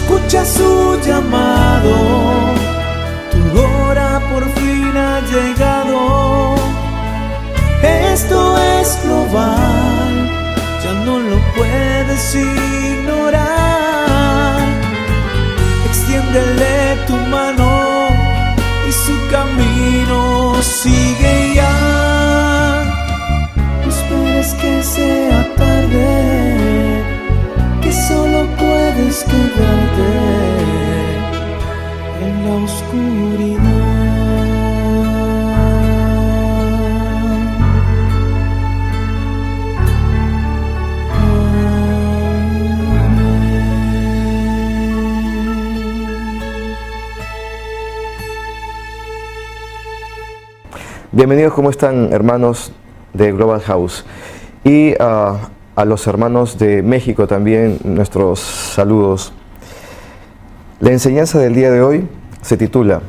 escucha su llamado, tu hora por fin ha llegado. Esto es global, ya no lo puedes ignorar. Extiéndele tu mano y su camino sigue ya. No esperes que sea tarde, que solo puedes quedarte en la oscuridad. Bienvenidos, ¿cómo están, hermanos de Global House? Y a los hermanos de México también, nuestros saludos. La enseñanza del día de hoy se titula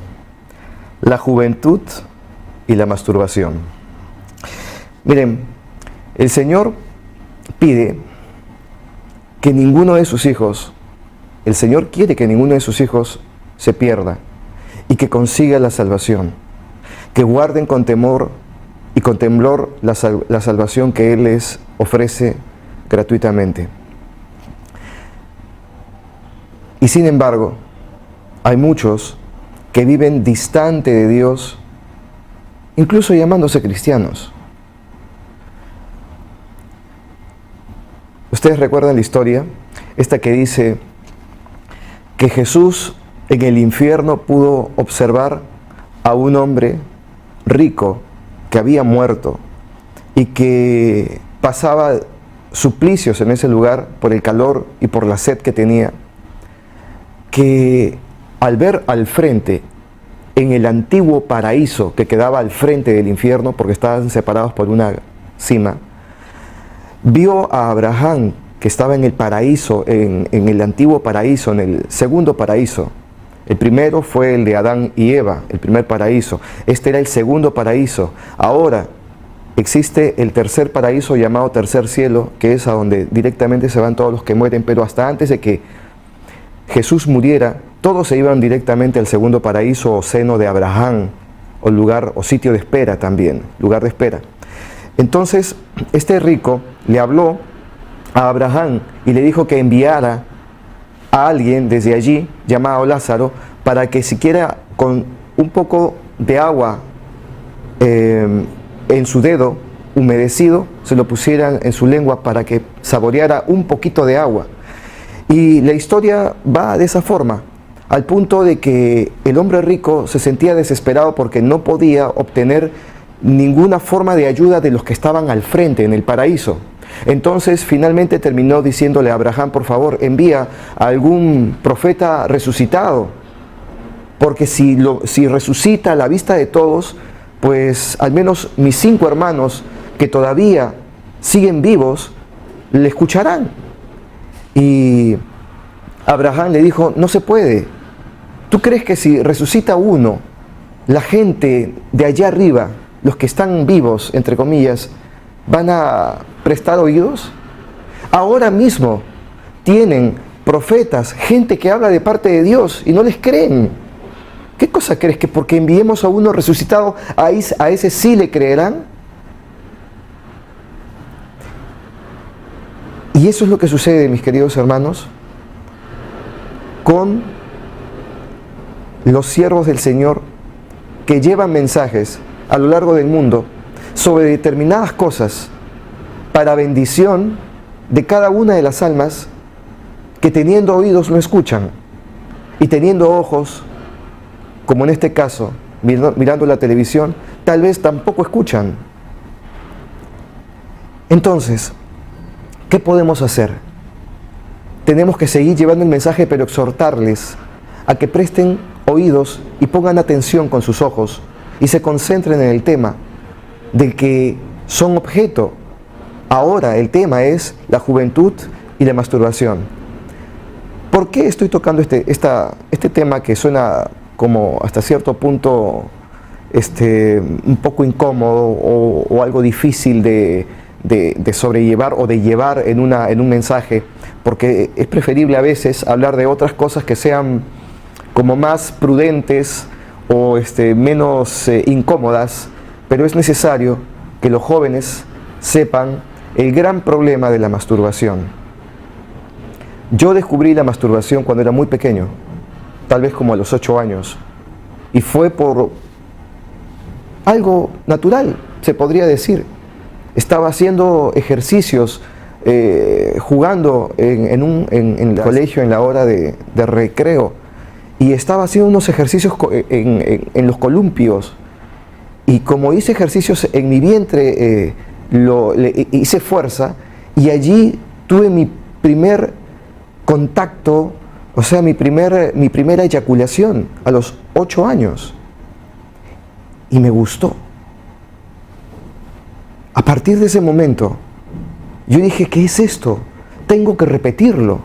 La juventud y la masturbación. Miren, el Señor pide que ninguno de sus hijos, el Señor quiere que ninguno de sus hijos se pierda y que consiga la salvación, que guarden con temor y con temblor la salvación que Él les ofrece gratuitamente. Y sin embargo, hay muchos que viven distante de Dios, incluso llamándose cristianos. Ustedes recuerdan la historia, esta que dice que Jesús en el infierno pudo observar a un hombre rico que había muerto y que pasaba suplicios en ese lugar por el calor y por la sed que tenía, que al ver al frente, en el antiguo paraíso que quedaba al frente del infierno, porque estaban separados por una cima, vio a Abraham que estaba en el paraíso, en el antiguo paraíso, en el segundo paraíso. El primero fue el de Adán y Eva, el primer paraíso. Este era el segundo paraíso. Ahora existe el tercer paraíso llamado tercer cielo, que es a donde directamente se van todos los que mueren, pero hasta antes de que Jesús muriera, todos se iban directamente al segundo paraíso o seno de Abraham, o lugar o sitio de espera también, lugar de espera. Entonces, este rico le habló a Abraham y le dijo que enviara a alguien desde allí, llamado Lázaro, para que siquiera con un poco de agua en su dedo humedecido, se lo pusieran en su lengua para que saboreara un poquito de agua. Y la historia va de esa forma, al punto de que el hombre rico se sentía desesperado porque no podía obtener ninguna forma de ayuda de los que estaban al frente en el paraíso. Entonces finalmente terminó diciéndole a Abraham: por favor, envía a algún profeta resucitado, porque si resucita a la vista de todos, pues al menos mis 5 hermanos que todavía siguen vivos le escucharán. Y Abraham le dijo: no se puede. ¿Tú crees que si resucita uno, la gente de allá arriba, los que están vivos, entre comillas, van a prestar oídos? Ahora mismo tienen profetas, gente que habla de parte de Dios y no les creen. ¿Qué cosa crees? ¿Que porque enviemos a uno resucitado, a ese sí le creerán? Y eso es lo que sucede, mis queridos hermanos, con los siervos del Señor que llevan mensajes a lo largo del mundo sobre determinadas cosas para bendición de cada una de las almas que teniendo oídos no escuchan y teniendo ojos, como en este caso, mirando la televisión, tal vez tampoco escuchan. Entonces, ¿qué podemos hacer? Tenemos que seguir llevando el mensaje, pero exhortarles a que presten oídos y pongan atención con sus ojos y se concentren en el tema del que son objeto. Ahora el tema es la juventud y la masturbación. ¿Por qué estoy tocando este tema que suena como hasta cierto punto un poco incómodo o algo difícil de de sobrellevar o de llevar en un mensaje, porque es preferible a veces hablar de otras cosas que sean como más prudentes o menos incómodas, pero es necesario que los jóvenes sepan el gran problema de la masturbación. Yo descubrí la masturbación cuando era muy pequeño, tal vez como a los 8 años, y fue por algo natural, se podría decir. Estaba haciendo ejercicios, jugando en el colegio en la hora de recreo, y estaba haciendo unos ejercicios en los columpios, y como hice ejercicios en mi vientre, hice fuerza, y allí tuve mi primer contacto, o sea, mi primera eyaculación a los 8 años, y me gustó. A partir de ese momento, yo dije, ¿qué es esto? Tengo que repetirlo.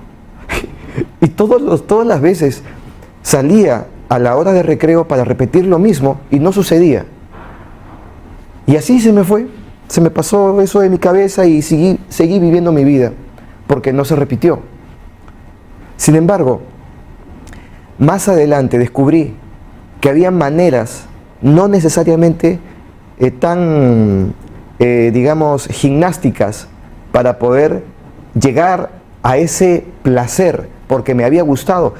Y todas las veces salía a la hora de recreo para repetir lo mismo y no sucedía. Y así se me fue, se me pasó eso de mi cabeza y seguí viviendo mi vida, porque no se repitió. Sin embargo, más adelante descubrí que había maneras, no necesariamente tan digamos, gimnásticas para poder llegar a ese placer, porque me había gustado.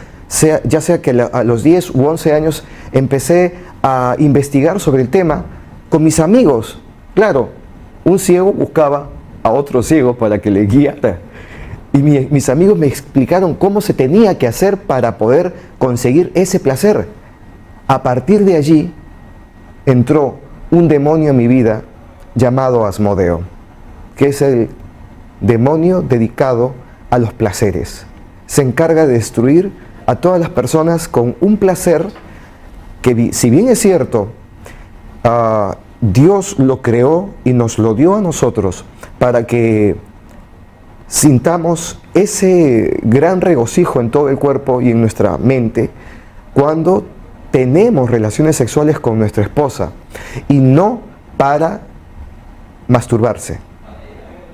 Ya sea que a los 10 u 11 años empecé a investigar sobre el tema con mis amigos. Claro, un ciego buscaba a otro ciego para que le guiara. Y mis amigos me explicaron cómo se tenía que hacer para poder conseguir ese placer. A partir de allí entró un demonio en mi vida llamado Asmodeo, que es el demonio dedicado a los placeres. Se encarga de destruir a todas las personas con un placer que, si bien es cierto, Dios lo creó y nos lo dio a nosotros para que sintamos ese gran regocijo en todo el cuerpo y en nuestra mente cuando tenemos relaciones sexuales con nuestra esposa, y no para masturbarse.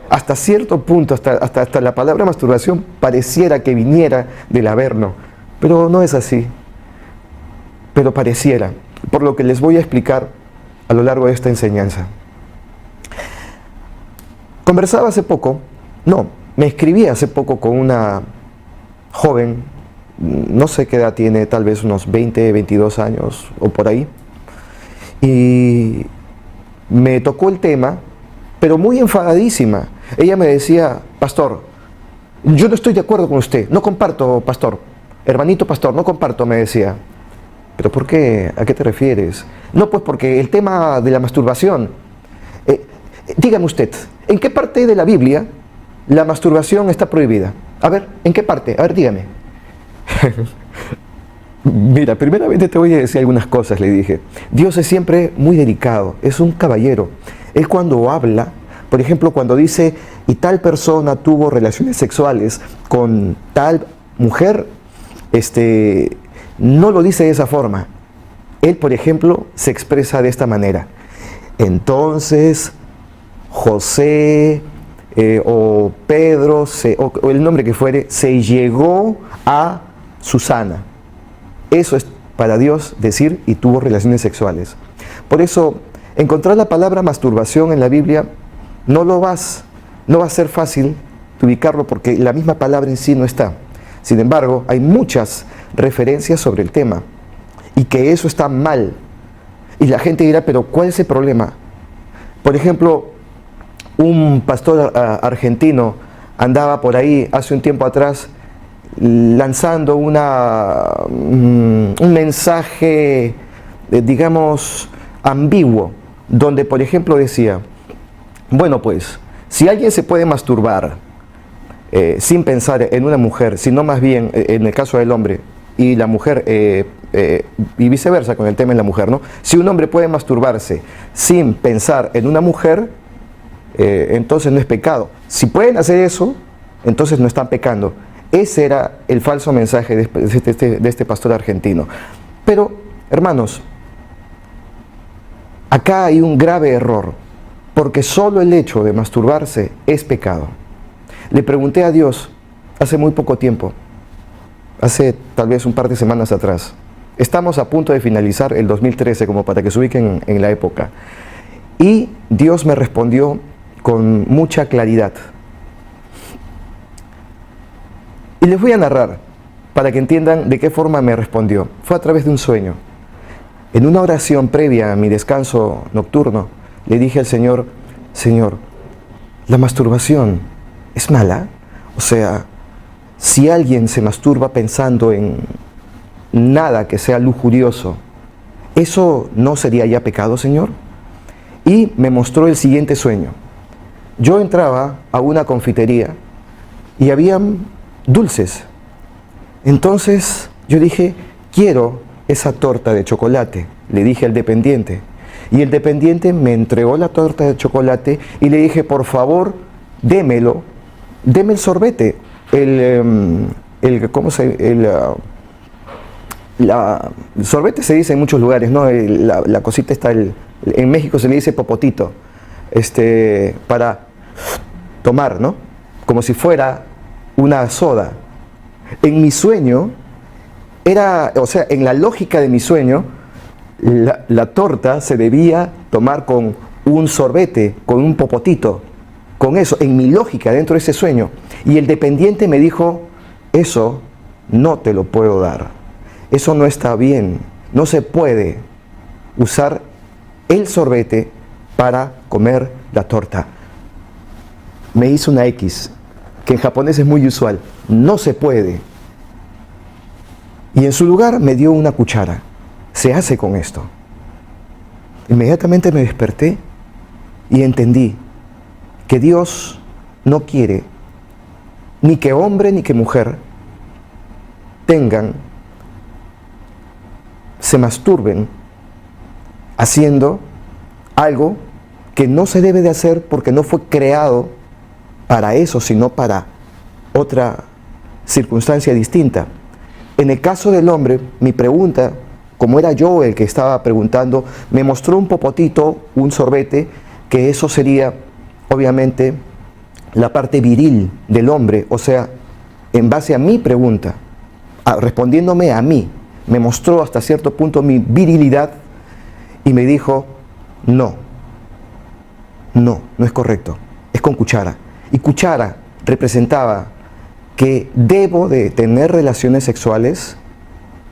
Hasta cierto punto, hasta la palabra masturbación pareciera que viniera del Averno, pero no es así. Pero pareciera, por lo que les voy a explicar a lo largo de esta enseñanza. Me escribí hace poco con una joven, no sé qué edad tiene, tal vez unos 20, 22 años o por ahí, y me tocó el tema, pero muy enfadadísima. Ella me decía, pastor, yo no estoy de acuerdo con usted, no comparto, pastor, hermanito pastor, no comparto, me decía. ¿Pero por qué? ¿A qué te refieres? No, pues porque el tema de la masturbación, dígame usted, ¿en qué parte de la Biblia la masturbación está prohibida? A ver, ¿en qué parte? A ver, dígame. Mira, primeramente te voy a decir algunas cosas, le dije. Dios es siempre muy delicado, es un caballero. Él cuando habla, por ejemplo, cuando dice, y tal persona tuvo relaciones sexuales con tal mujer, no lo dice de esa forma. Él, por ejemplo, se expresa de esta manera. Entonces, José o Pedro, o el nombre que fuere, se llegó a Susana. Eso es para Dios decir, y tuvo relaciones sexuales. Por eso, encontrar la palabra masturbación en la Biblia no va a ser fácil de ubicarlo, porque la misma palabra en sí no está. Sin embargo, hay muchas referencias sobre el tema, y que eso está mal. Y la gente dirá, pero ¿cuál es el problema? Por ejemplo, un pastor argentino andaba por ahí hace un tiempo atrás lanzando un mensaje, digamos, ambiguo, donde, por ejemplo, decía, bueno, pues, si alguien se puede masturbar sin pensar en una mujer, sino más bien, en el caso del hombre, y la mujer, y viceversa con el tema de la mujer, ¿no? Si un hombre puede masturbarse sin pensar en una mujer, entonces no es pecado. Si pueden hacer eso, entonces no están pecando. Ese era el falso mensaje de este pastor argentino. Pero, hermanos, acá hay un grave error, porque solo el hecho de masturbarse es pecado. Le pregunté a Dios hace muy poco tiempo, hace tal vez un par de semanas atrás. Estamos a punto de finalizar el 2013, como para que se ubiquen en la época. Y Dios me respondió con mucha claridad. Y les voy a narrar para que entiendan de qué forma me respondió. Fue a través de un sueño. En una oración previa a mi descanso nocturno, le dije al Señor, Señor, ¿la masturbación es mala? O sea, si alguien se masturba pensando en nada que sea lujurioso, ¿eso no sería ya pecado, Señor? Y me mostró el siguiente sueño. Yo entraba a una confitería y habían dulces. Entonces yo dije, quiero esa torta de chocolate, le dije al dependiente. Y el dependiente me entregó la torta de chocolate y le dije, por favor, démelo, deme el sorbete, el sorbete se dice en muchos lugares, ¿no? La cosita está, en México se le dice popotito, para tomar, ¿no? Como si fuera una soda. En mi sueño, en la lógica de mi sueño, la torta se debía tomar con un sorbete, con un popotito, con eso, en mi lógica, dentro de ese sueño. Y el dependiente me dijo, eso no te lo puedo dar, eso no está bien, no se puede usar el sorbete para comer la torta. Me hizo una X, que en japonés es muy usual, no se puede. Y en su lugar me dio una cuchara. Se hace con esto. Inmediatamente me desperté y entendí que Dios no quiere ni que hombre ni que mujer se masturben haciendo algo que no se debe de hacer porque no fue creado para eso, sino para otra circunstancia distinta. En el caso del hombre, mi pregunta, como era yo el que estaba preguntando, me mostró un popotito, un sorbete, que eso sería obviamente la parte viril del hombre, o sea, en base a mi pregunta, respondiéndome a mí, me mostró hasta cierto punto mi virilidad y me dijo, no es correcto, es con cuchara. Y cuchara representaba que debo de tener relaciones sexuales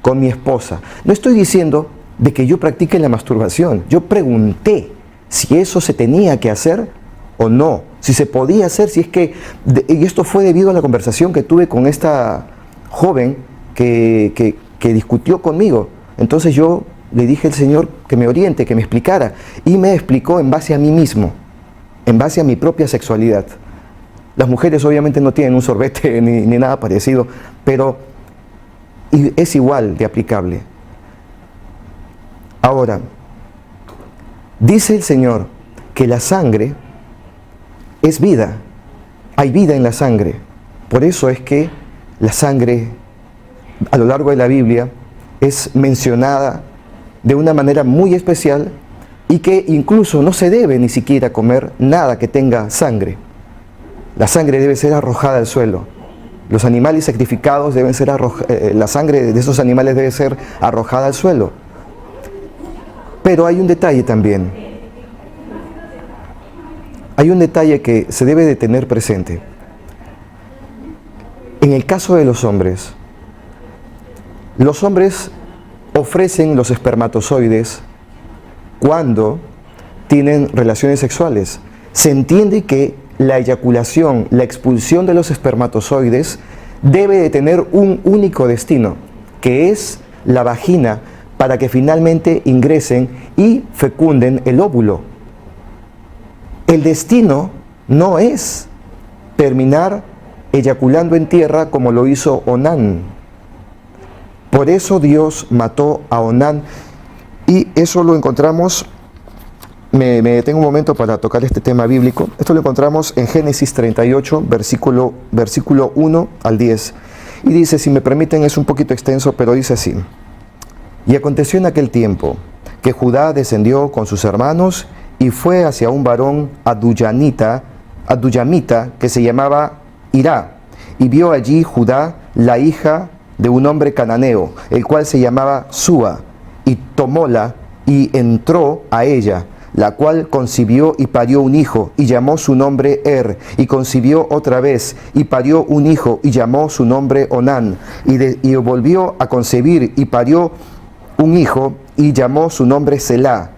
con mi esposa. No estoy diciendo de que yo practique la masturbación. Yo pregunté si eso se tenía que hacer o no, si se podía hacer, si es que... Y esto fue debido a la conversación que tuve con esta joven que discutió conmigo. Entonces yo le dije al Señor que me oriente, que me explicara. Y me explicó en base a mí mismo, en base a mi propia sexualidad. Las mujeres obviamente no tienen un sorbete ni nada parecido, pero es igual de aplicable. Ahora, dice el Señor que la sangre es vida, hay vida en la sangre. Por eso es que la sangre a lo largo de la Biblia es mencionada de una manera muy especial y que incluso no se debe ni siquiera comer nada que tenga sangre. La sangre debe ser arrojada al suelo. Los animales sacrificados deben ser la sangre de esos animales debe ser arrojada al suelo. Pero hay un detalle también. Hay un detalle que se debe de tener presente. En el caso de los hombres ofrecen los espermatozoides cuando tienen relaciones sexuales. Se entiende que la eyaculación, la expulsión de los espermatozoides debe de tener un único destino, que es la vagina, para que finalmente ingresen y fecunden el óvulo. El destino no es terminar eyaculando en tierra como lo hizo Onán. Por eso Dios mató a Onán y eso lo encontramos. Me detengo un momento para tocar este tema bíblico. Esto lo encontramos en Génesis 38, versículo 1 al 10. Y dice, si me permiten, es un poquito extenso, pero dice así. Y aconteció en aquel tiempo que Judá descendió con sus hermanos y fue hacia un varón adullamita que se llamaba Hirá, y vio allí Judá la hija de un hombre cananeo, el cual se llamaba Súa, y tomóla y entró a ella, la cual concibió y parió un hijo, y llamó su nombre y concibió otra vez, y parió un hijo, y llamó su nombre Onán, y volvió a concebir, y parió un hijo, y llamó su nombre Selá,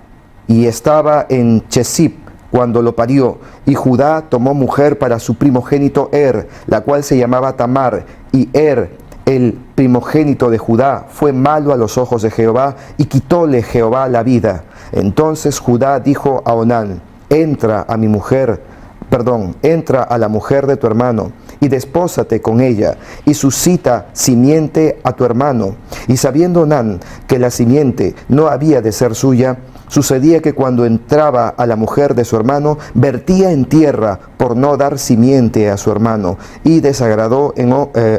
y estaba en Chesip cuando lo parió, y Judá tomó mujer para su primogénito la cual se llamaba Tamar, y el primogénito de Judá, fue malo a los ojos de Jehová, y quitóle Jehová la vida. Entonces Judá dijo a Onán: entra a la mujer de tu hermano, y despósate con ella, y suscita simiente a tu hermano. Y sabiendo Onán que la simiente no había de ser suya, sucedía que cuando entraba a la mujer de su hermano, vertía en tierra por no dar simiente a su hermano, y desagradó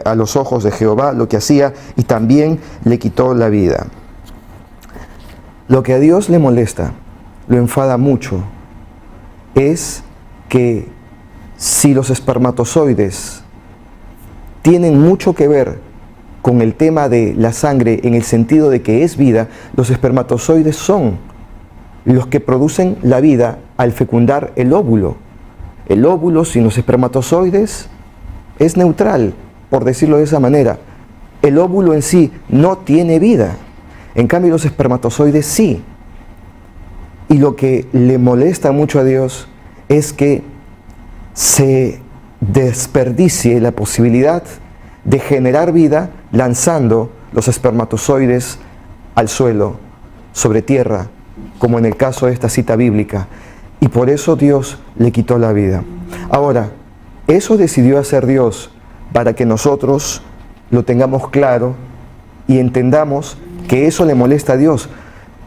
a los ojos de Jehová lo que hacía, y también le quitó la vida. Lo que a Dios le molesta, lo enfada mucho, es que si los espermatozoides tienen mucho que ver con el tema de la sangre, en el sentido de que es vida, los espermatozoides son los que producen la vida al fecundar el óvulo. El óvulo sin los espermatozoides es neutral, por decirlo de esa manera. El óvulo en sí no tiene vida, en cambio los espermatozoides sí. Y lo que le molesta mucho a Dios es que se desperdicie la posibilidad de generar vida lanzando los espermatozoides al suelo, sobre tierra, como en el caso de esta cita bíblica, y por eso Dios le quitó la vida. Ahora, eso decidió hacer Dios para que nosotros lo tengamos claro y entendamos que eso le molesta a Dios,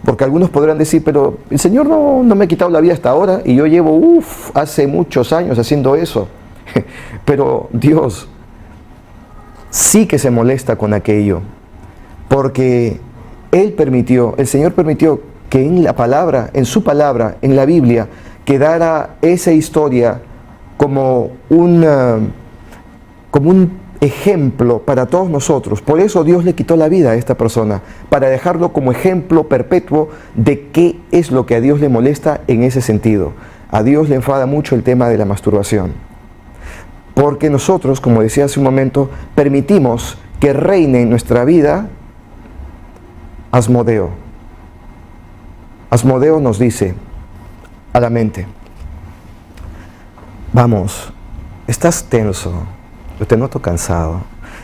porque algunos podrán decir: pero el Señor no me ha quitado la vida hasta ahora, y yo llevo hace muchos años haciendo eso. Pero Dios sí que se molesta con aquello, porque el Señor permitió que en su palabra, en la Biblia, quedara esa historia como un ejemplo para todos nosotros. Por eso Dios le quitó la vida a esta persona, para dejarlo como ejemplo perpetuo de qué es lo que a Dios le molesta en ese sentido. A Dios le enfada mucho el tema de la masturbación, porque nosotros, como decía hace un momento, permitimos que reine en nuestra vida Asmodeo. Asmodeo nos dice a la mente: vamos, estás tenso, yo te noto cansado.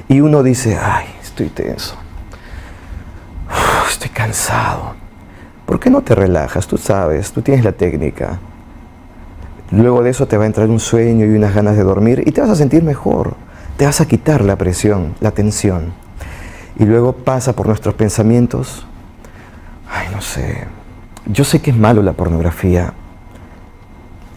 Y uno dice: ay, estoy tenso, estoy cansado. ¿Por qué no te relajas? Tú sabes, tú tienes la técnica. Luego de eso te va a entrar un sueño y unas ganas de dormir, y te vas a sentir mejor, te vas a quitar la presión, la tensión. Y luego pasa por nuestros pensamientos: ay, no sé, yo sé que es malo la pornografía,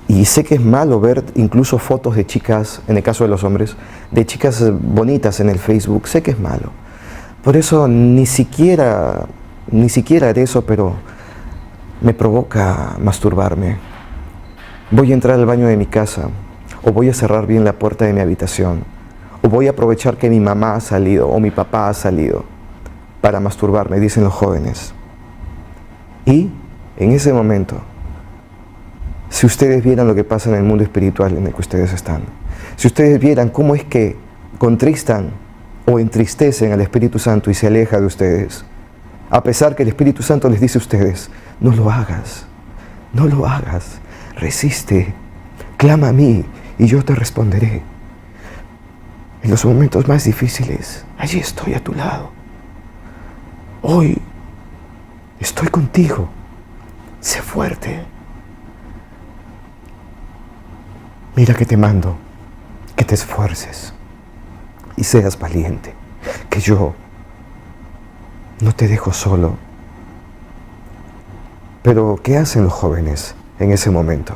y sé que es malo ver incluso fotos de chicas, en el caso de los hombres, de chicas bonitas en el Facebook. Sé que es malo. Por eso ni siquiera haré eso, pero me provoca masturbarme. Voy a entrar al baño de mi casa, o voy a cerrar bien la puerta de mi habitación, o voy a aprovechar que mi mamá ha salido o mi papá ha salido para masturbarme, dicen los jóvenes. Y en ese momento, si ustedes vieran lo que pasa en el mundo espiritual en el que ustedes están, si ustedes vieran cómo es que contristan o entristecen al Espíritu Santo y se aleja de ustedes, a pesar que el Espíritu Santo les dice a ustedes: no lo hagas, no lo hagas, resiste, clama a mí y yo te responderé. En los momentos más difíciles, allí estoy a tu lado. Hoy estoy contigo. Sé fuerte. Mira que te mando, que te esfuerces y seas valiente, que yo no te dejo solo. Pero, ¿qué hacen los jóvenes en ese momento?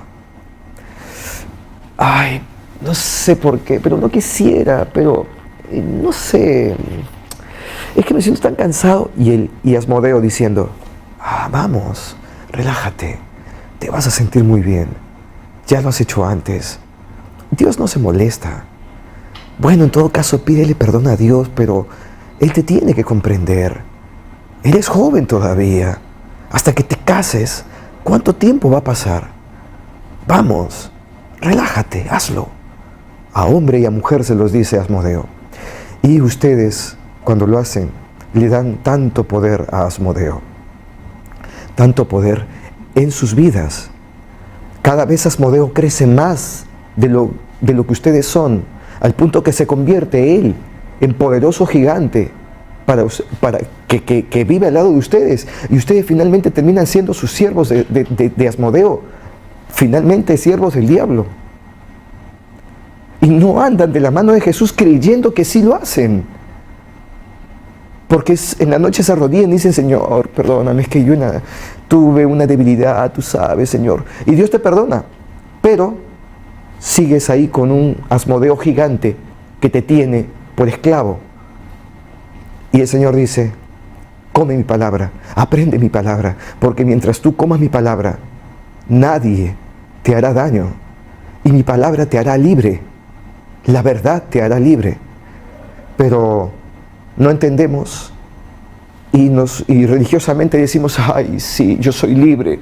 Ay, no sé por qué, pero no quisiera, pero no sé. Es que me siento tan cansado. Y Asmodeo diciendo: vamos, relájate, te vas a sentir muy bien. Ya lo has hecho antes. Dios no se molesta. Bueno, en todo caso, pídele perdón a Dios, pero Él te tiene que comprender. Eres joven todavía. Hasta que te cases, ¿cuánto tiempo va a pasar? Vamos, relájate, hazlo. A hombre y a mujer se los dice Asmodeo. Y ustedes, cuando lo hacen, le dan tanto poder a Asmodeo. Tanto poder en sus vidas. Cada vez Asmodeo crece más de lo que ustedes son, al punto que se convierte él en poderoso gigante para que vive al lado de ustedes, y ustedes finalmente terminan siendo sus siervos de Asmodeo, finalmente siervos del diablo. Y no andan de la mano de Jesús creyendo que sí lo hacen. Porque en la noche se arrodillan y dicen: Señor, perdóname, es que yo tuve una debilidad, tú sabes, Señor. Y Dios te perdona, pero sigues ahí con un Asmodeo gigante que te tiene por esclavo. Y el Señor dice: come mi palabra, aprende mi palabra, porque mientras tú comas mi palabra, nadie te hará daño, y mi palabra te hará libre, la verdad te hará libre. Pero no entendemos y religiosamente decimos: ay, sí, yo soy libre,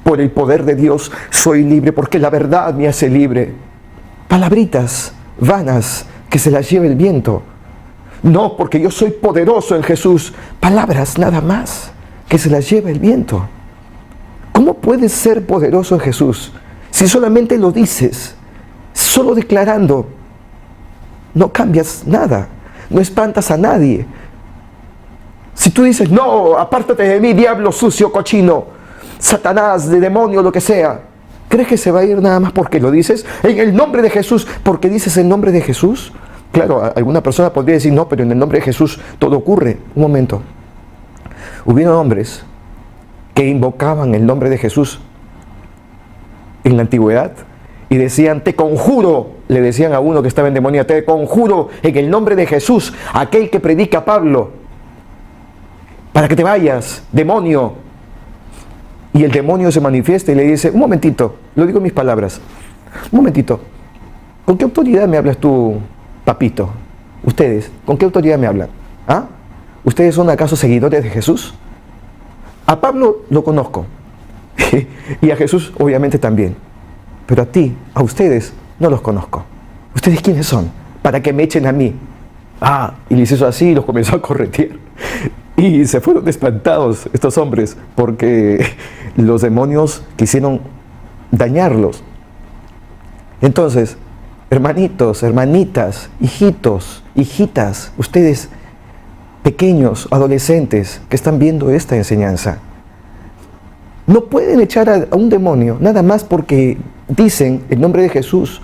por el poder de Dios soy libre, porque la verdad me hace libre. Palabritas vanas que se las lleve el viento. No, porque yo soy poderoso en Jesús. Palabras nada más que se las lleva el viento. ¿Cómo puedes ser poderoso en Jesús si solamente lo dices, solo declarando? No cambias nada, no espantas a nadie. Si tú dices: no, apártate de mí, diablo sucio, cochino, Satanás, de demonio, lo que sea, ¿crees que se va a ir nada más porque lo dices? En el nombre de Jesús, porque dices el nombre de Jesús. Claro, alguna persona podría decir: no, pero en el nombre de Jesús todo ocurre. Un momento. Hubieron hombres que invocaban el nombre de Jesús en la antigüedad y decían: te conjuro, le decían a uno que estaba endemoniado, te conjuro en el nombre de Jesús, aquel que predica Pablo, para que te vayas, demonio. Y el demonio se manifiesta y le dice: un momentito, lo digo en mis palabras, un momentito, ¿con qué autoridad me hablas tú, papito? Ustedes, ¿con qué autoridad me hablan? ¿Ah? ¿Ustedes son acaso seguidores de Jesús? A Pablo lo conozco y a Jesús obviamente también, pero a ti, a ustedes, no los conozco. ¿Ustedes quiénes son? Para que me echen a mí. Y les hizo así y los comenzó a corretear. Y se fueron espantados estos hombres porque los demonios quisieron dañarlos. Entonces, hermanitos, hermanitas, hijitos, hijitas, ustedes pequeños, adolescentes que están viendo esta enseñanza, no pueden echar a un demonio nada más porque dicen el nombre de Jesús,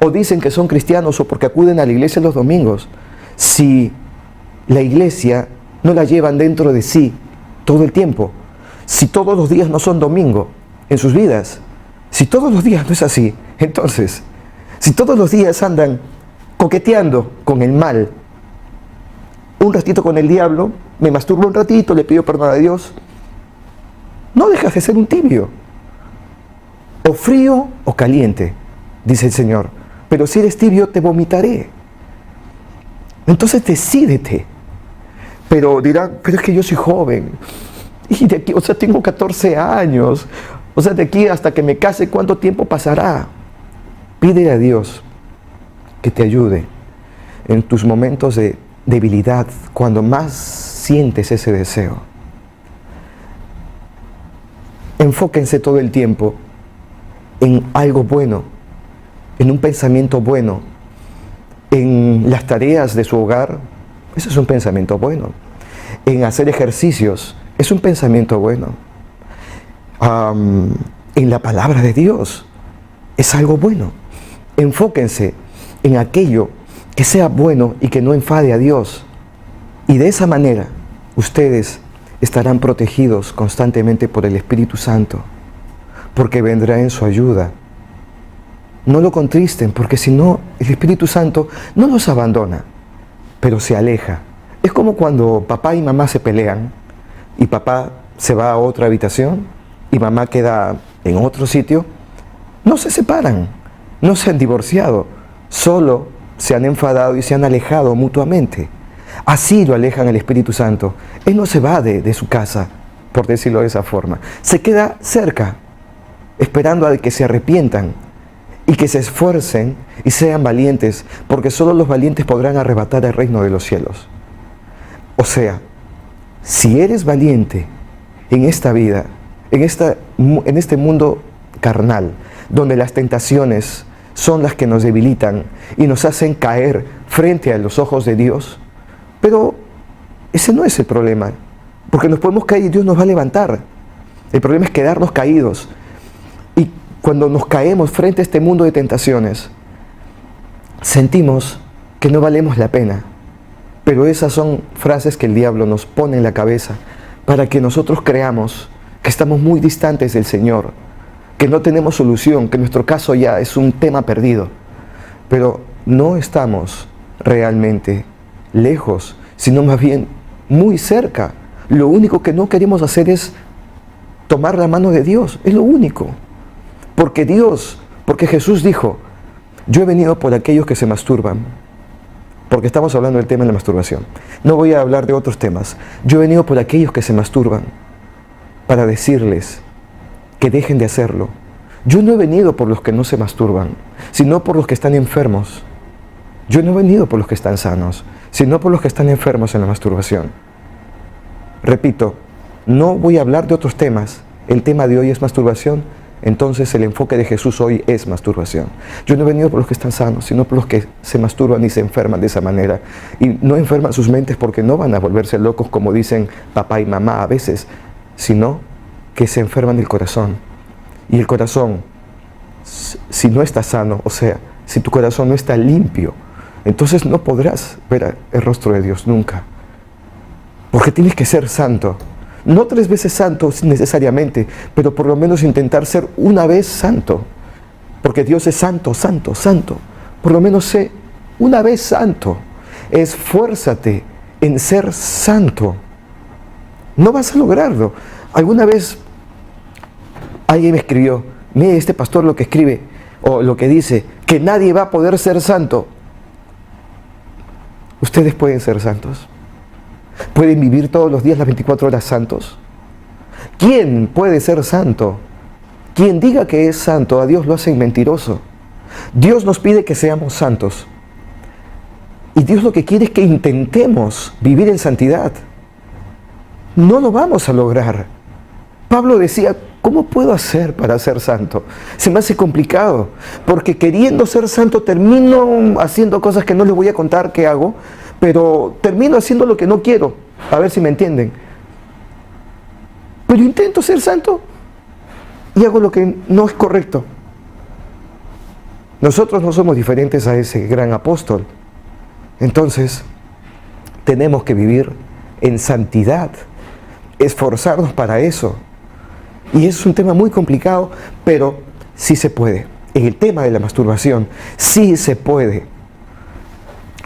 o dicen que son cristianos, o porque acuden a la iglesia los domingos, si la iglesia no la llevan dentro de sí todo el tiempo, si todos los días no son domingo en sus vidas, si todos los días no es así, entonces, si todos los días andan coqueteando con el mal, un ratito con el diablo, me masturbo un ratito, le pido perdón a Dios, no dejas de ser un tibio, o frío o caliente, dice el Señor, pero si eres tibio te vomitaré. Entonces decídete. Pero dirán: pero es que yo soy joven, y de aquí, tengo 14 años, de aquí hasta que me case, ¿cuánto tiempo pasará? Pide a Dios que te ayude en tus momentos de debilidad, cuando más sientes ese deseo. Enfóquense todo el tiempo en algo bueno, en un pensamiento bueno, en las tareas de su hogar. Eso es un pensamiento bueno. En hacer ejercicios, es un pensamiento bueno. En la palabra de Dios, es algo bueno. Enfóquense en aquello que sea bueno y que no enfade a Dios. Y de esa manera, ustedes estarán protegidos constantemente por el Espíritu Santo, porque vendrá en su ayuda. No lo contristen, porque si no, el Espíritu Santo no los abandona, pero se aleja. Es como cuando papá y mamá se pelean y papá se va a otra habitación y mamá queda en otro sitio, no se separan, no se han divorciado, solo se han enfadado y se han alejado mutuamente. Así lo alejan el Espíritu Santo. Él no se va de su casa, por decirlo de esa forma. Se queda cerca, esperando a que se arrepientan y que se esfuercen y sean valientes, porque solo los valientes podrán arrebatar el reino de los cielos. O sea, si eres valiente en esta vida, en este mundo carnal, donde las tentaciones son las que nos debilitan y nos hacen caer frente a los ojos de Dios, pero ese no es el problema, porque nos podemos caer y Dios nos va a levantar. El problema es quedarnos caídos. Y cuando nos caemos frente a este mundo de tentaciones, sentimos que no valemos la pena. Pero esas son frases que el diablo nos pone en la cabeza para que nosotros creamos que estamos muy distantes del Señor, que no tenemos solución, que nuestro caso ya es un tema perdido. Pero no estamos realmente lejos, sino más bien muy cerca. Lo único que no queremos hacer es tomar la mano de Dios, es lo único. Porque Jesús dijo, yo he venido por aquellos que se masturban, porque estamos hablando del tema de la masturbación. No voy a hablar de otros temas. Yo he venido por aquellos que se masturban, para decirles que dejen de hacerlo. Yo no he venido por los que no se masturban, sino por los que están enfermos. Yo no he venido por los que están sanos, sino por los que están enfermos en la masturbación. Repito, no voy a hablar de otros temas. El tema de hoy es masturbación, entonces el enfoque de Jesús hoy es masturbación. Yo no he venido por los que están sanos, sino por los que se masturban y se enferman de esa manera. Y no enferman sus mentes porque no van a volverse locos como dicen papá y mamá a veces, sino que se enferman del corazón. Y el corazón, si no está sano, o sea, si tu corazón no está limpio, entonces no podrás ver el rostro de Dios nunca. Porque tienes que ser santo. No 3 veces santo necesariamente, pero por lo menos intentar ser una vez santo. Porque Dios es santo, santo, santo. Por lo menos sé una vez santo. Esfuérzate en ser santo. No vas a lograrlo. Alguna vez alguien me escribió, mire este pastor lo que escribe, o lo que dice, que nadie va a poder ser santo. Ustedes pueden ser santos. ¿Pueden vivir todos los días las 24 horas santos? ¿Quién puede ser santo? Quien diga que es santo, a Dios lo hace mentiroso. Dios nos pide que seamos santos. Y Dios lo que quiere es que intentemos vivir en santidad. No lo vamos a lograr. Pablo decía, ¿cómo puedo hacer para ser santo? Se me hace complicado, porque queriendo ser santo termino haciendo cosas que no les voy a contar qué hago, pero termino haciendo lo que no quiero, a ver si me entienden. Pero intento ser santo y hago lo que no es correcto. Nosotros no somos diferentes a ese gran apóstol. Entonces, tenemos que vivir en santidad, esforzarnos para eso. Y es un tema muy complicado, pero sí se puede. En el tema de la masturbación, sí se puede.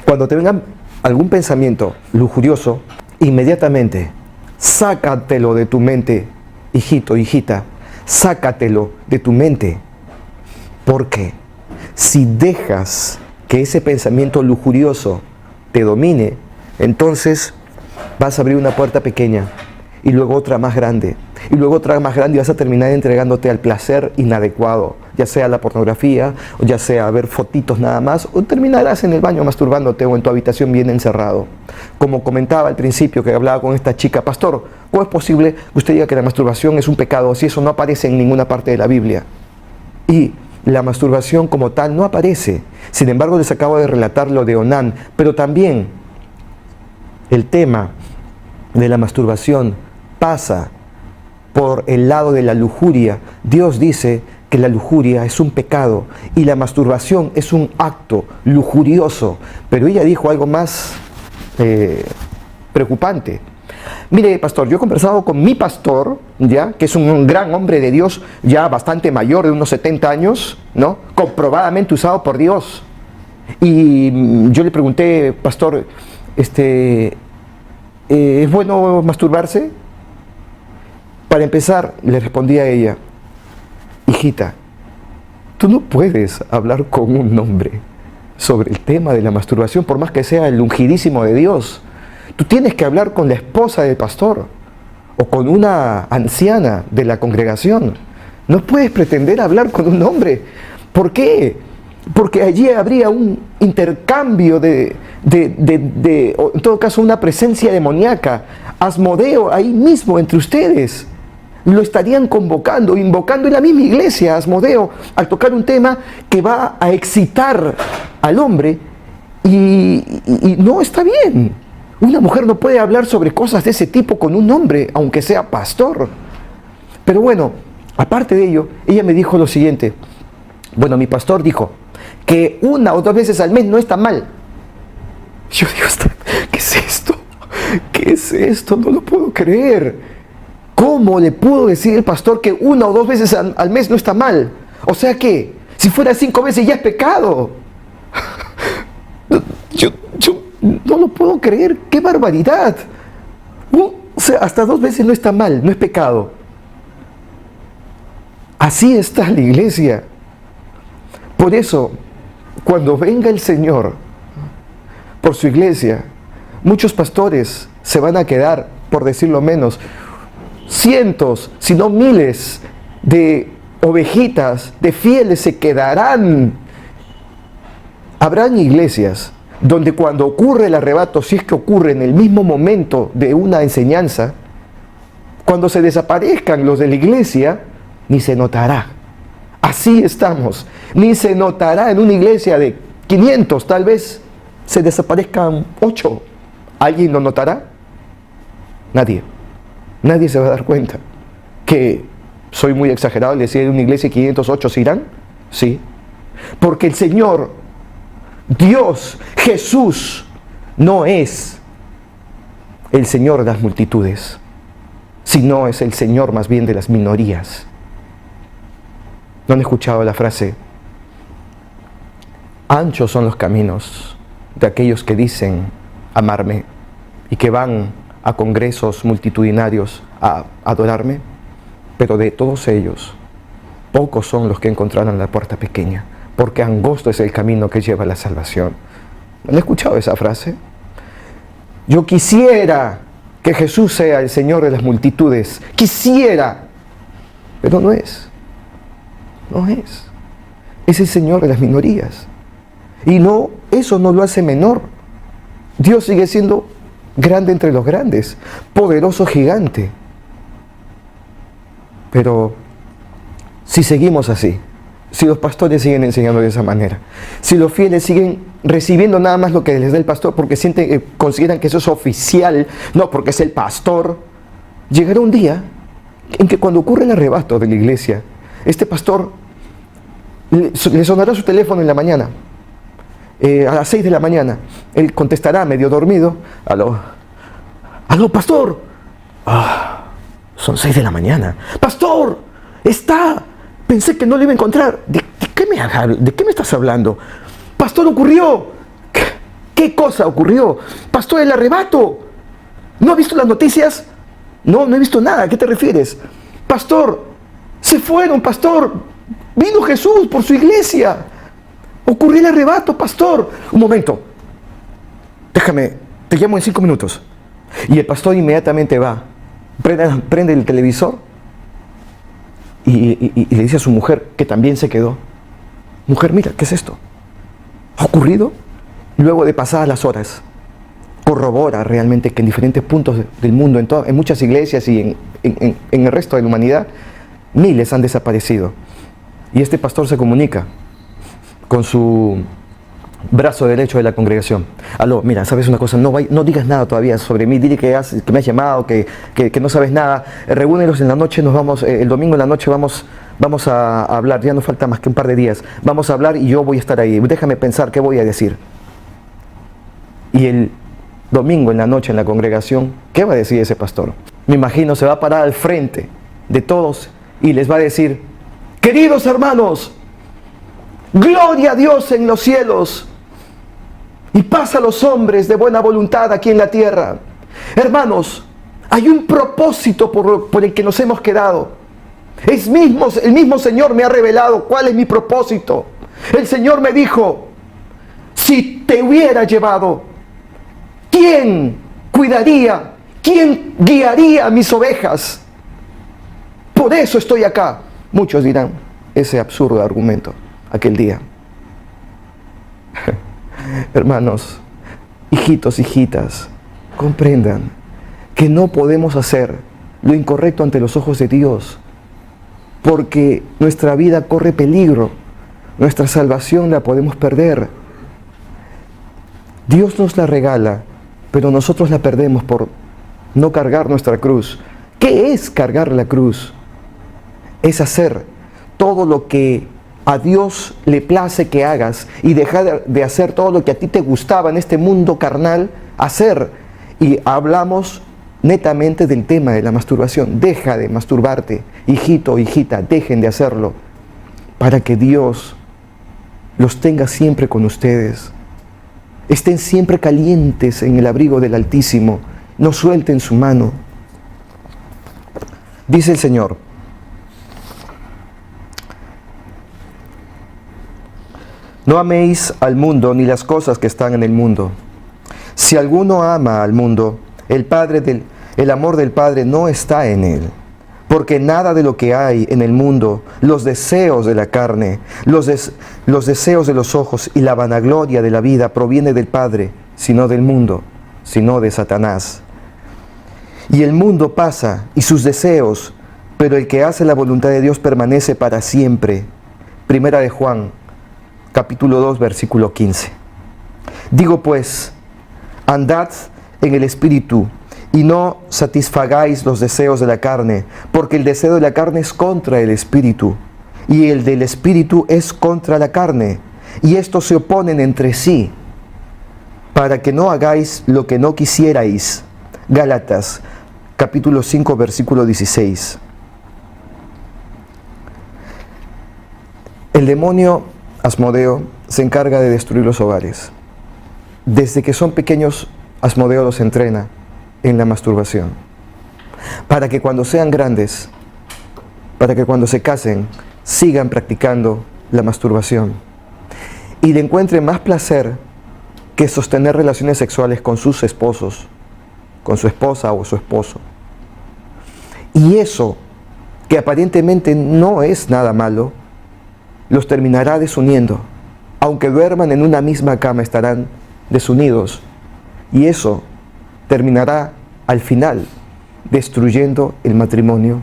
Cuando te venga algún pensamiento lujurioso, inmediatamente sácatelo de tu mente, hijito, hijita, sácatelo de tu mente. Porque si dejas que ese pensamiento lujurioso te domine, entonces vas a abrir una puerta pequeña y luego otra más grande, y luego otra más grande, y vas a terminar entregándote al placer inadecuado, ya sea la pornografía, o ya sea ver fotitos nada más, o terminarás en el baño masturbándote o en tu habitación bien encerrado. Como comentaba al principio que hablaba con esta chica, pastor, ¿cómo es posible que usted diga que la masturbación es un pecado si eso no aparece en ninguna parte de la Biblia? Y la masturbación como tal no aparece. Sin embargo, les acabo de relatar lo de Onán, pero también el tema de la masturbación pasa por el lado de la lujuria. Dios dice que la lujuria es un pecado y la masturbación es un acto lujurioso. Pero ella dijo algo más preocupante. Mire, pastor, yo he conversado con mi pastor, ya, que es un gran hombre de Dios, ya bastante mayor, de unos 70 años, ¿no? Comprobadamente usado por Dios. Y yo le pregunté, pastor, ¿es bueno masturbarse? Para empezar, le respondí a ella, hijita, tú no puedes hablar con un hombre sobre el tema de la masturbación, por más que sea el ungidísimo de Dios. Tú tienes que hablar con la esposa del pastor o con una anciana de la congregación. No puedes pretender hablar con un hombre. ¿Por qué? Porque allí habría un intercambio o en todo caso una presencia demoníaca, Asmodeo ahí mismo entre ustedes. Lo estarían convocando, invocando en la misma iglesia, Asmodeo, al tocar un tema que va a excitar al hombre y no está bien. Una mujer no puede hablar sobre cosas de ese tipo con un hombre, aunque sea pastor. Pero bueno, aparte de ello, ella me dijo lo siguiente. Bueno, mi pastor dijo que 1 o 2 veces al mes no está mal. Yo digo, ¿qué es esto? ¿Qué es esto? No lo puedo creer. ¿Cómo le pudo decir el pastor que 1 o 2 veces al mes no está mal? O sea que, si fuera 5 veces ya es pecado. Yo no lo puedo creer. ¡Qué barbaridad! O sea, hasta 2 veces no está mal, no es pecado. Así está la iglesia. Por eso, cuando venga el Señor por su iglesia, muchos pastores se van a quedar, por decirlo menos, cientos, si no miles de ovejitas, de fieles se quedarán. Habrán iglesias donde cuando ocurre el arrebato, si es que ocurre en el mismo momento de una enseñanza, cuando se desaparezcan los de la iglesia, ni se notará. Así estamos. Ni se notará en una iglesia de 500, tal vez se desaparezcan 8. ¿Alguien lo notará? Nadie. Nadie se va a dar cuenta. Que soy muy exagerado al decir en una iglesia de 508 se irán. Sí. Porque el Señor, Dios, Jesús, no es el Señor de las multitudes, sino es el Señor más bien de las minorías. ¿No han escuchado la frase? Anchos son los caminos de aquellos que dicen amarme y que van a congresos multitudinarios a adorarme, pero de todos ellos, pocos son los que encontrarán la puerta pequeña, porque angosto es el camino que lleva a la salvación. ¿Han escuchado esa frase? Yo quisiera que Jesús sea el Señor de las multitudes, quisiera, pero no es. No es. Es el Señor de las minorías. Y no, eso no lo hace menor. Dios sigue siendo grande entre los grandes, poderoso gigante. Pero si seguimos así, si los pastores siguen enseñando de esa manera, si los fieles siguen recibiendo nada más lo que les da el pastor porque consideran que eso es oficial, no porque es el pastor, llegará un día en que cuando ocurre el arrebato de la iglesia, este pastor le sonará su teléfono en la mañana, a las 6 de la mañana. Él contestará medio dormido. Aló, pastor. Son 6 de la mañana. Pastor, está. Pensé que no lo iba a encontrar. ¿De qué me estás hablando? Pastor, ocurrió. ¿Qué cosa ocurrió? Pastor, el arrebato. ¿No ha visto las noticias? No he visto nada. ¿A qué te refieres? Pastor, se fueron, pastor. Vino Jesús por su iglesia. Ocurrió el arrebato, pastor. Un momento. Déjame, te llamo en 5 minutos. Y el pastor inmediatamente va, prende el televisor y le dice a su mujer, que también se quedó: mujer, mira, ¿qué es esto? ¿Ha ocurrido? Luego de pasadas las horas, corrobora realmente que en diferentes puntos del mundo, en muchas iglesias y en el resto de la humanidad, miles han desaparecido. Y este pastor se comunica con su brazo derecho de la congregación. Aló, mira, ¿sabes una cosa? No digas nada todavía sobre mí. Dile que me has llamado, que no sabes nada. Reúnelos en la noche, nos vamos, el domingo en la noche vamos a hablar. Ya no falta más que un par de días. Vamos a hablar y yo voy a estar ahí. Déjame pensar qué voy a decir. Y el domingo en la noche en la congregación, ¿qué va a decir ese pastor? Me imagino se va a parar al frente de todos y les va a decir: queridos hermanos, gloria a Dios en los cielos y paz a los hombres de buena voluntad aquí en la tierra. Hermanos, hay un propósito por el que nos hemos quedado. El mismo Señor me ha revelado cuál es mi propósito. El Señor me dijo, si te hubiera llevado, ¿quién cuidaría? ¿Quién guiaría a mis ovejas? Por eso estoy acá. Muchos dirán ese absurdo argumento aquel día. Hermanos, hijitos, hijitas, comprendan que no podemos hacer lo incorrecto ante los ojos de Dios, porque nuestra vida corre peligro, nuestra salvación la podemos perder. Dios nos la regala, pero nosotros la perdemos por no cargar nuestra cruz. ¿Qué es cargar la cruz? Es hacer todo lo que a Dios le place que hagas y dejar de hacer todo lo que a ti te gustaba en este mundo carnal hacer. Y hablamos netamente del tema de la masturbación. Deja de masturbarte, hijito, hijita, dejen de hacerlo, para que Dios los tenga siempre con ustedes. Estén siempre calientes en el abrigo del Altísimo, no suelten su mano. Dice el Señor: no améis al mundo ni las cosas que están en el mundo. Si alguno ama al mundo, el amor del Padre no está en él. Porque nada de lo que hay en el mundo, los deseos de la carne, los deseos de los ojos y la vanagloria de la vida proviene del Padre, sino del mundo, sino de Satanás. Y el mundo pasa y sus deseos, pero el que hace la voluntad de Dios permanece para siempre. Primera de Juan, capítulo 2, versículo 15. Digo pues, andad en el Espíritu, y no satisfagáis los deseos de la carne, porque el deseo de la carne es contra el Espíritu, y el del Espíritu es contra la carne, y estos se oponen entre sí, para que no hagáis lo que no quisierais. Gálatas, capítulo 5, versículo 16. El demonio Asmodeo se encarga de destruir los hogares. Desde que son pequeños, Asmodeo los entrena en la masturbación, para que cuando sean grandes, para que cuando se casen, sigan practicando la masturbación y le encuentren más placer que sostener relaciones sexuales con sus esposos, con su esposa o su esposo. Y eso, que aparentemente no es nada malo, los terminará desuniendo. Aunque duerman en una misma cama, estarán desunidos, y eso terminará al final destruyendo el matrimonio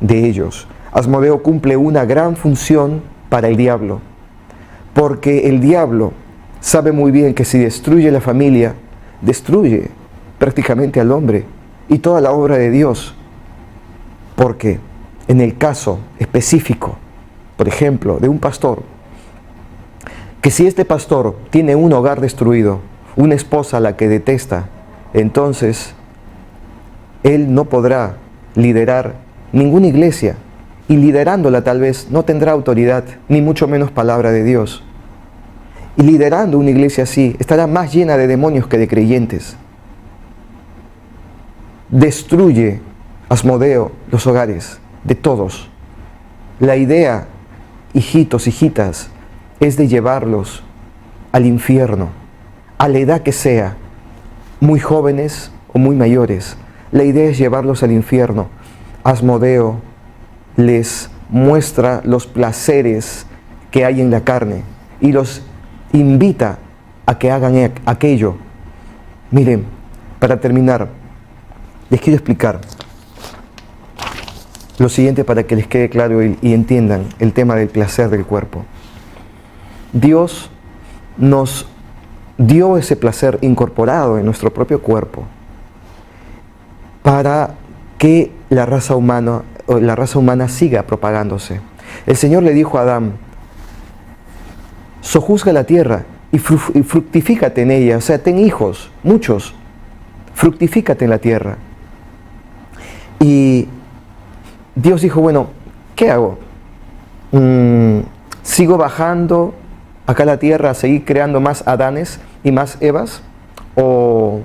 de ellos. Asmodeo cumple una gran función para el diablo, porque el diablo sabe muy bien que si destruye la familia, destruye prácticamente al hombre y toda la obra de Dios. Porque en el caso específico, por ejemplo, de un pastor, que si este pastor tiene un hogar destruido, una esposa a la que detesta, entonces él no podrá liderar ninguna iglesia, y liderándola tal vez no tendrá autoridad, ni mucho menos palabra de Dios. Y liderando una iglesia así, estará más llena de demonios que de creyentes. Destruye Asmodeo los hogares de todos. La idea, hijitos, hijitas, es de llevarlos al infierno, a la edad que sea, muy jóvenes o muy mayores. La idea es llevarlos al infierno. Asmodeo les muestra los placeres que hay en la carne y los invita a que hagan aquello. Miren, para terminar, les quiero explicar lo siguiente para que les quede claro y entiendan el tema del placer del cuerpo. Dios nos dio ese placer incorporado en nuestro propio cuerpo para que la raza humana siga propagándose. El Señor le dijo a Adán: sojuzga la tierra y fructifícate en ella, o sea, ten hijos, muchos, fructifícate en la tierra. Y Dios dijo: bueno, ¿qué hago? ¿Sigo bajando acá a la tierra a seguir creando más Adanes y más Evas? ¿O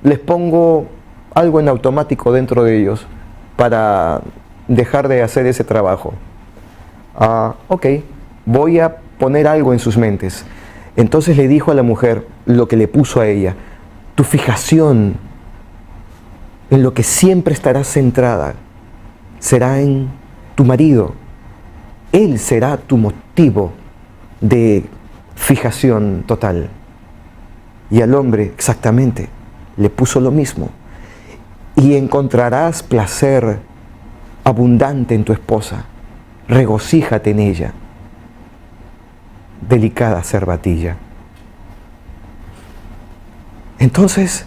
les pongo algo en automático dentro de ellos para dejar de hacer ese trabajo. Ok, voy a poner algo en sus mentes. Entonces le dijo a la mujer lo que le puso a ella: tu fijación en lo que siempre estarás centrada será en tu marido. Él será tu motivo de fijación total. Y al hombre exactamente le puso lo mismo. Y encontrarás placer abundante en tu esposa. Regocíjate en ella. Delicada cervatilla. Entonces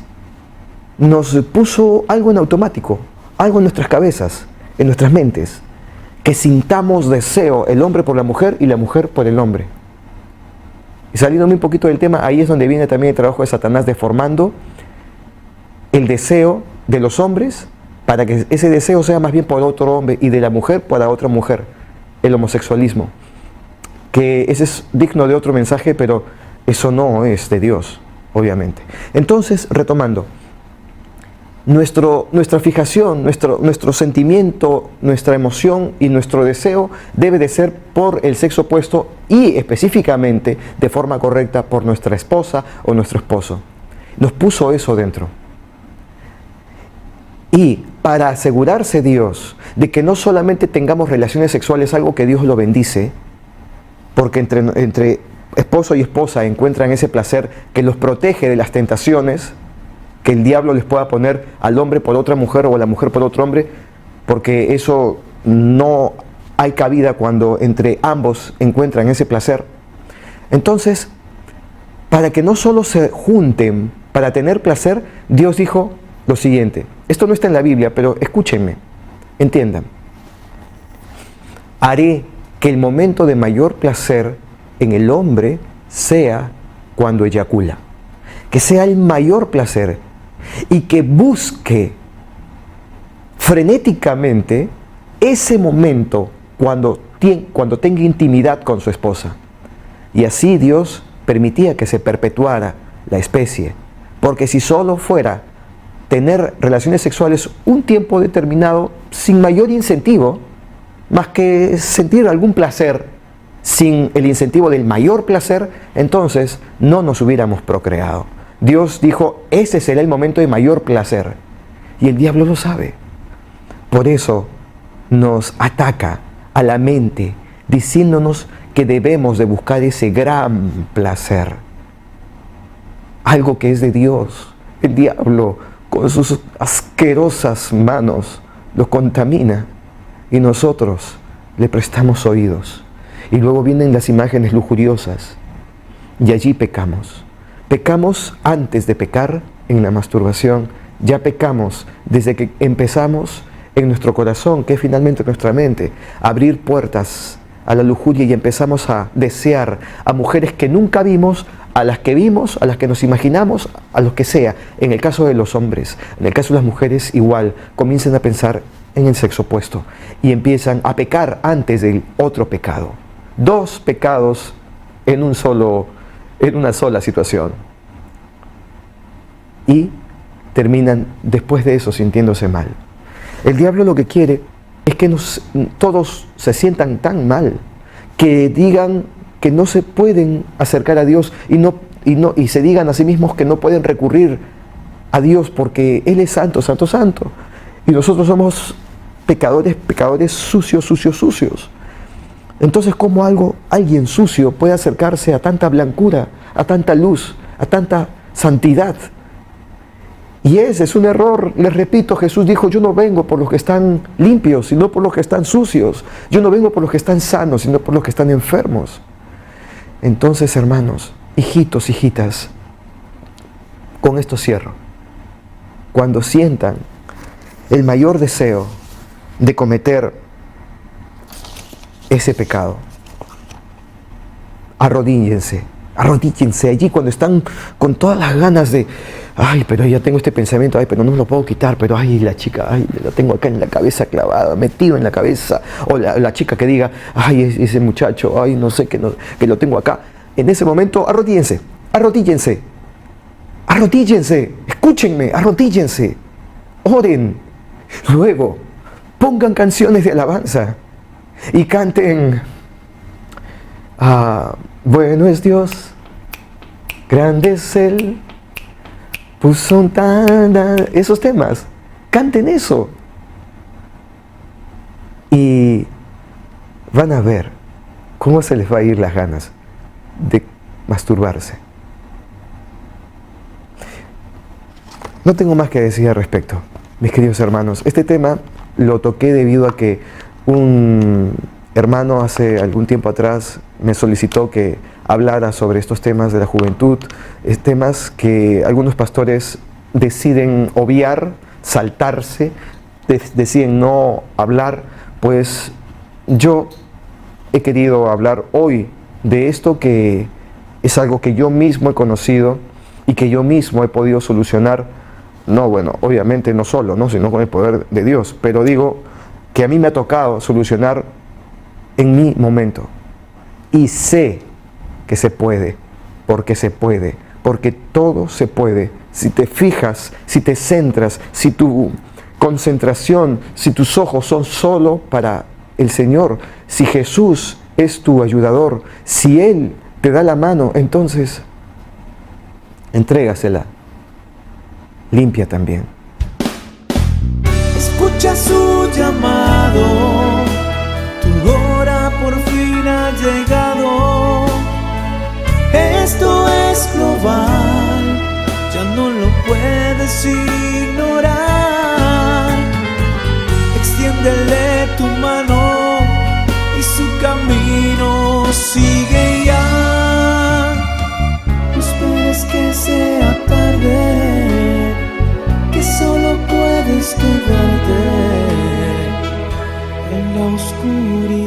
nos puso algo en automático, algo en nuestras cabezas, en nuestras mentes, que sintamos deseo, el hombre por la mujer y la mujer por el hombre. Y saliéndome un poquito del tema, ahí es donde viene también el trabajo de Satanás, deformando el deseo de los hombres para que ese deseo sea más bien por otro hombre, y de la mujer para otra mujer, el homosexualismo. Que ese es digno de otro mensaje, pero eso no es de Dios, obviamente. Entonces, retomando, nuestra fijación, nuestro sentimiento, nuestra emoción y nuestro deseo debe de ser por el sexo opuesto, y específicamente de forma correcta por nuestra esposa o nuestro esposo. Nos puso eso dentro. Y para asegurarse Dios de que no solamente tengamos relaciones sexuales, algo que Dios lo bendice, porque entre esposo y esposa encuentran ese placer que los protege de las tentaciones que el diablo les pueda poner al hombre por otra mujer o a la mujer por otro hombre, porque eso no hay cabida cuando entre ambos encuentran ese placer. Entonces, para que no solo se junten para tener placer, Dios dijo lo siguiente. Esto no está en la Biblia, pero escúchenme, entiendan. Haré que el momento de mayor placer en el hombre sea cuando eyacula. Que sea el mayor placer, y que busque frenéticamente ese momento cuando tenga intimidad con su esposa. Y así Dios permitía que se perpetuara la especie, porque si solo fuera tener relaciones sexuales un tiempo determinado sin mayor incentivo, más que sentir algún placer sin el incentivo del mayor placer, entonces no nos hubiéramos procreado. Dios dijo, ese será el momento de mayor placer, y el diablo lo sabe. Por eso nos ataca a la mente, diciéndonos que debemos de buscar ese gran placer, algo que es de Dios. El diablo, con sus asquerosas manos, lo contamina, y nosotros le prestamos oídos. Y luego vienen las imágenes lujuriosas, y allí pecamos. Pecamos antes de pecar en la masturbación, ya pecamos desde que empezamos en nuestro corazón, que es finalmente nuestra mente, abrir puertas a la lujuria, y empezamos a desear a mujeres que nunca vimos, a las que vimos, a las que nos imaginamos, a los que sea. En el caso de los hombres, en el caso de las mujeres igual, comienzan a pensar en el sexo opuesto y empiezan a pecar antes del otro pecado. Dos pecados en una sola situación. Y terminan después de eso sintiéndose mal. El diablo lo que quiere es que todos se sientan tan mal, que digan que no se pueden acercar a Dios y se digan a sí mismos que no pueden recurrir a Dios porque Él es santo, santo, santo. Y nosotros somos pecadores, pecadores sucios, sucios, sucios. Entonces, ¿cómo alguien sucio puede acercarse a tanta blancura, a tanta luz, a tanta santidad? Y ese es un error. Les repito, Jesús dijo, yo no vengo por los que están limpios, sino por los que están sucios. Yo no vengo por los que están sanos, sino por los que están enfermos. Entonces, hermanos, hijitos, hijitas, con esto cierro. Cuando sientan el mayor deseo de cometer ese pecado, arrodíllense allí cuando están con todas las ganas de, ay, pero ya tengo este pensamiento, ay, pero no me lo puedo quitar, pero ay, la chica, ay, la tengo acá en la cabeza clavada, metido en la cabeza, o la chica que diga, ay, ese muchacho, ay, no sé, que lo tengo acá. En ese momento, arrodíllense, escúchenme, arrodíllense, oren. Luego, pongan canciones de alabanza y canten, bueno es Dios, grande es Él, puso esos temas, canten eso. Y van a ver cómo se les va a ir las ganas de masturbarse. No tengo más que decir al respecto, mis queridos hermanos. Este tema lo toqué debido a que un hermano hace algún tiempo atrás me solicitó que hablara sobre estos temas de la juventud, temas que algunos pastores deciden obviar, saltarse, deciden no hablar. Pues yo he querido hablar hoy de esto, que es algo que yo mismo he conocido y que yo mismo he podido solucionar. No, bueno, obviamente no solo, ¿no? Sino con el poder de Dios. Pero digo que a mí me ha tocado solucionar en mi momento. Y sé que se puede, porque todo se puede. Si te fijas, si te centras, si tu concentración, si tus ojos son solo para el Señor, si Jesús es tu ayudador, si Él te da la mano, entonces entrégasela. Limpia también. Escucha su llamado, tu hora por fin ha llegado. Esto es global, ya no lo puedes ignorar. Extiéndele tu mano y su camino sigue ya. No esperes que sea tarde, que solo puedes quedarte en la oscuridad.